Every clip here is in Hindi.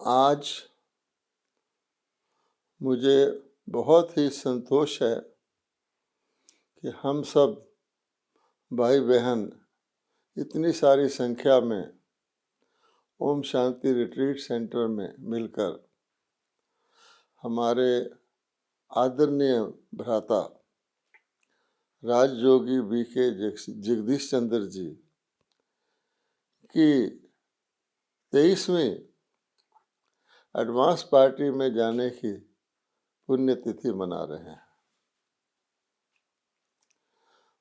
आज मुझे बहुत ही संतोष है कि हम सब भाई बहन इतनी सारी संख्या में ओम शांति रिट्रीट सेंटर में मिलकर हमारे आदरणीय भ्राता राजयोगी वीके जगदीश चंद्र जी की 23वीं एडवांस पार्टी में जाने की पुण्यतिथि मना रहे हैं।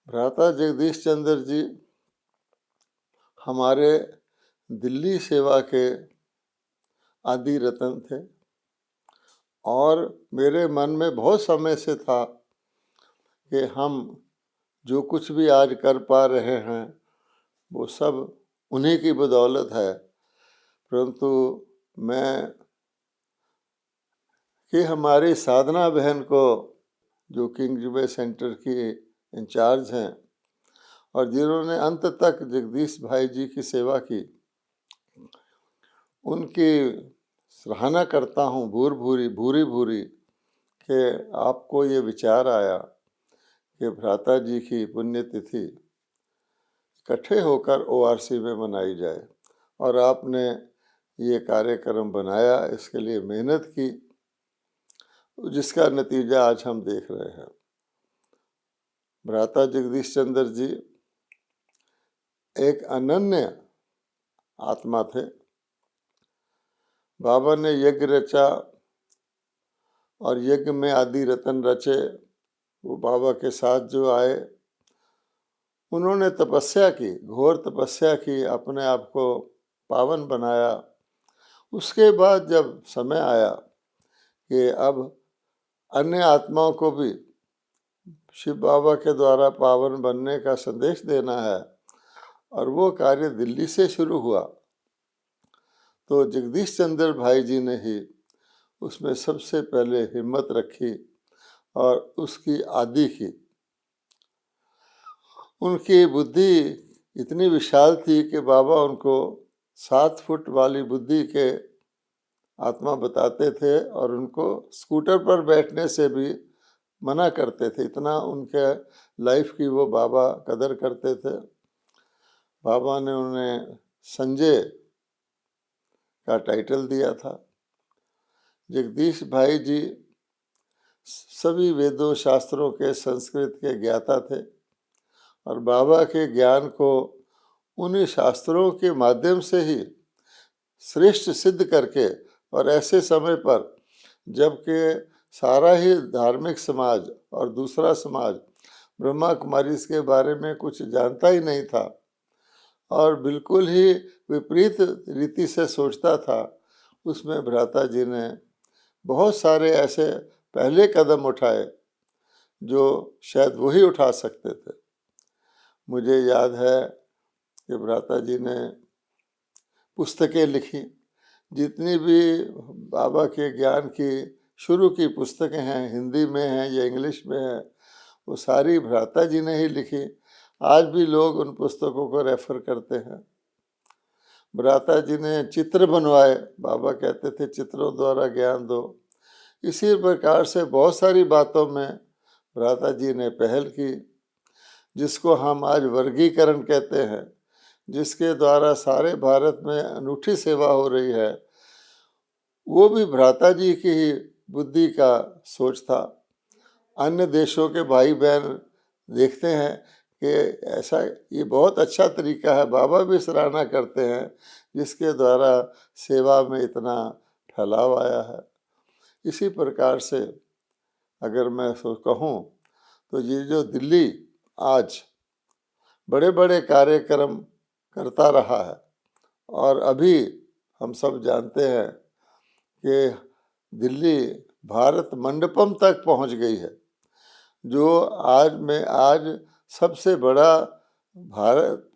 भ्राता जगदीश चंद्र जी हमारे दिल्ली सेवा के आदि रतन थे और मेरे मन में बहुत समय से था कि हम जो कुछ भी आज कर पा रहे हैं वो सब उन्हीं की बदौलत है, परंतु मैं कि हमारी साधना बहन को जो किंग जुबे सेंटर की इंचार्ज हैं और जिन्होंने अंत तक जगदीश भाई जी की सेवा की, उनकी सराहना करता हूँ भूरी भूरी कि आपको ये विचार आया कि भ्राता जी की पुण्यतिथि इकट्ठे होकर ओआरसी में मनाई जाए और आपने ये कार्यक्रम बनाया, इसके लिए मेहनत की, जिसका नतीजा आज हम देख रहे हैं। भ्राता जगदीश चंद्र जी एक अनन्य आत्मा थे। बाबा ने यज्ञ रचा और यज्ञ में आदि रतन रचे। वो बाबा के साथ जो आए, उन्होंने तपस्या की, घोर तपस्या की, अपने आप को पावन बनाया। उसके बाद जब समय आया कि अब अन्य आत्माओं को भी शिव बाबा के द्वारा पावन बनने का संदेश देना है और वो कार्य दिल्ली से शुरू हुआ, तो जगदीश चंद्र भाई जी ने ही उसमें सबसे पहले हिम्मत रखी और उसकी आदि की। उनकी बुद्धि इतनी विशाल थी कि बाबा उनको 7 फुट वाली बुद्धि के आत्मा बताते थे और उनको स्कूटर पर बैठने से भी मना करते थे। इतना उनके लाइफ की वो बाबा कदर करते थे। बाबा ने उन्हें संजय का टाइटल दिया था। जगदीश भाई जी सभी वेदों शास्त्रों के संस्कृत के ज्ञाता थे और बाबा के ज्ञान को उन्हीं शास्त्रों के माध्यम से ही श्रेष्ठ सिद्ध करके, और ऐसे समय पर जबकि सारा ही धार्मिक समाज और दूसरा समाज ब्रह्मा कुमारी के बारे में कुछ जानता ही नहीं था और बिल्कुल ही विपरीत रीति से सोचता था, उसमें भ्राता जी ने बहुत सारे ऐसे पहले कदम उठाए जो शायद वही उठा सकते थे। मुझे याद है कि भ्राता जी ने पुस्तकें लिखी। जितनी भी बाबा के ज्ञान की शुरू की पुस्तकें हैं, हिंदी में हैं या इंग्लिश में हैं, वो सारी भ्राता जी ने ही लिखी। आज भी लोग उन पुस्तकों को रेफर करते हैं। भ्राता जी ने चित्र बनवाए। बाबा कहते थे चित्रों द्वारा ज्ञान दो। इसी प्रकार से बहुत सारी बातों में भ्राता जी ने पहल की, जिसको हम आज वर्गीकरण कहते हैं, जिसके द्वारा सारे भारत में अनूठी सेवा हो रही है। वो भी भ्राता जी की ही बुद्धि का सोच था। अन्य देशों के भाई बहन देखते हैं कि ऐसा ये बहुत अच्छा तरीका है, बाबा भी सराहना करते हैं, जिसके द्वारा सेवा में इतना फैलाव आया है। इसी प्रकार से अगर मैं कहूँ तो ये जो दिल्ली आज बड़े बड़े कार्यक्रम करता रहा है और अभी हम सब जानते हैं कि दिल्ली भारत मंडपम तक पहुंच गई है, जो आज सबसे बड़ा भारत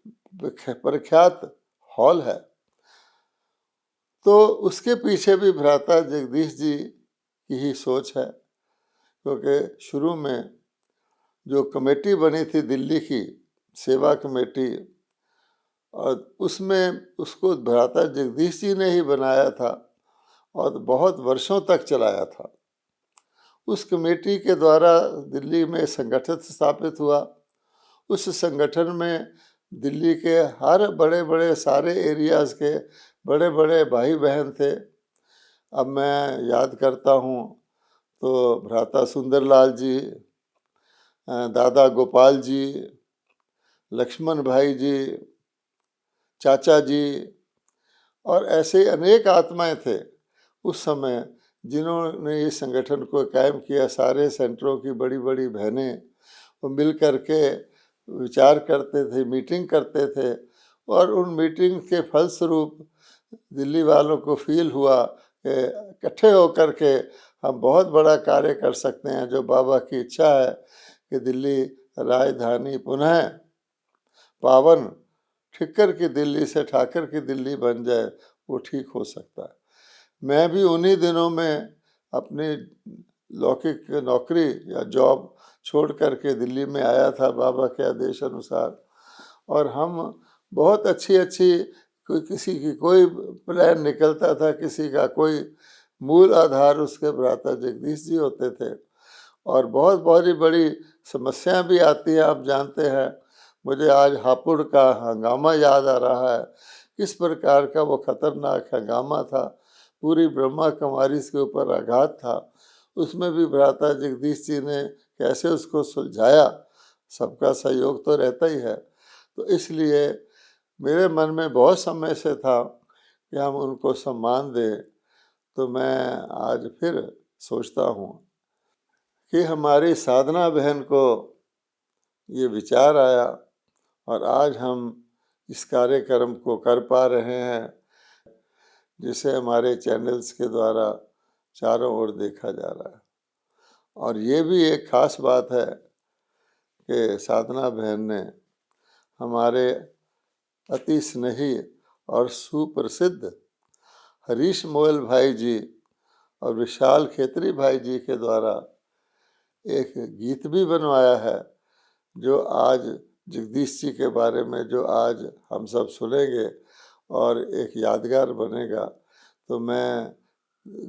प्रख्यात हॉल है। तो उसके पीछे भी भ्राता जगदीश जी की ही सोच है, क्योंकि शुरू में जो कमेटी बनी थी दिल्ली की सेवा कमेटी, और उसमें उसको भ्राता जगदीश जी ने ही बनाया था और बहुत वर्षों तक चलाया था। उस कमेटी के द्वारा दिल्ली में संगठन स्थापित हुआ। उस संगठन में दिल्ली के हर बड़े बड़े सारे एरियाज़ के बड़े बड़े भाई बहन थे। अब मैं याद करता हूँ तो भ्राता सुंदरलाल जी, दादा गोपाल जी, लक्ष्मण भाई जी, चाचा जी और ऐसे अनेक आत्माएं थे उस समय जिन्होंने इस संगठन को कायम किया। सारे सेंटरों की बड़ी बड़ी बहनें वो मिल कर के विचार करते थे, मीटिंग करते थे और उन मीटिंग के फलस्वरूप दिल्ली वालों को फील हुआ कि इकट्ठे होकर के हम बहुत बड़ा कार्य कर सकते हैं। जो बाबा की इच्छा है कि दिल्ली राजधानी पुनः पावन ठिक्कर की दिल्ली से ठाकर की दिल्ली बन जाए, वो ठीक हो सकता है। मैं भी उन्हीं दिनों में अपनी लौकिक नौकरी या जॉब छोड़ करके दिल्ली में आया था बाबा के आदेश अनुसार। और हम बहुत अच्छी कोई किसी की कोई प्लान निकलता था, किसी का कोई मूल आधार उसके भ्राता जगदीश जी होते थे। और बहुत बड़ी बड़ी समस्याएं भी आती हैं, आप जानते हैं। मुझे आज हापुड़ का हंगामा याद आ रहा है, किस प्रकार का वो खतरनाक हंगामा था। पूरी ब्रह्मा कुमारी के ऊपर आघात था। उसमें भी भ्राता जगदीश जी ने कैसे उसको सुलझाया, सबका सहयोग तो रहता ही है। तो इसलिए मेरे मन में बहुत समय से था कि हम उनको सम्मान दें। तो मैं आज फिर सोचता हूँ कि हमारी साधना बहन को ये विचार आया और आज हम इस कार्यक्रम को कर पा रहे हैं, जिसे हमारे चैनल्स के द्वारा चारों ओर देखा जा रहा है। और ये भी एक खास बात है कि साधना बहन ने हमारे अति स्नेही और सुप्रसिद्ध हरीश मोयल भाई जी और विशाल खेतरी भाई जी के द्वारा एक गीत भी बनवाया है, जो आज जगदीश जी के बारे में जो आज हम सब सुनेंगे और एक यादगार बनेगा। तो मैं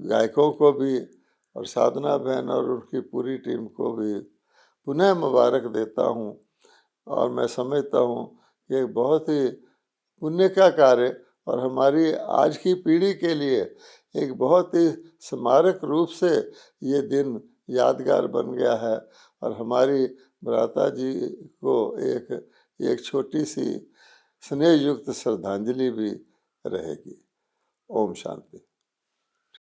गायकों को भी और साधना बहन और उनकी पूरी टीम को भी पुनः मुबारक देता हूँ। और मैं समझता हूँ कि एक बहुत ही पुण्य का कार्य और हमारी आज की पीढ़ी के लिए एक बहुत ही स्मारक रूप से ये दिन यादगार बन गया है। और हमारी भ्राता जी को एक छोटी सी स्नेह युक्त श्रद्धांजलि भी रहेगी। ओम शांति।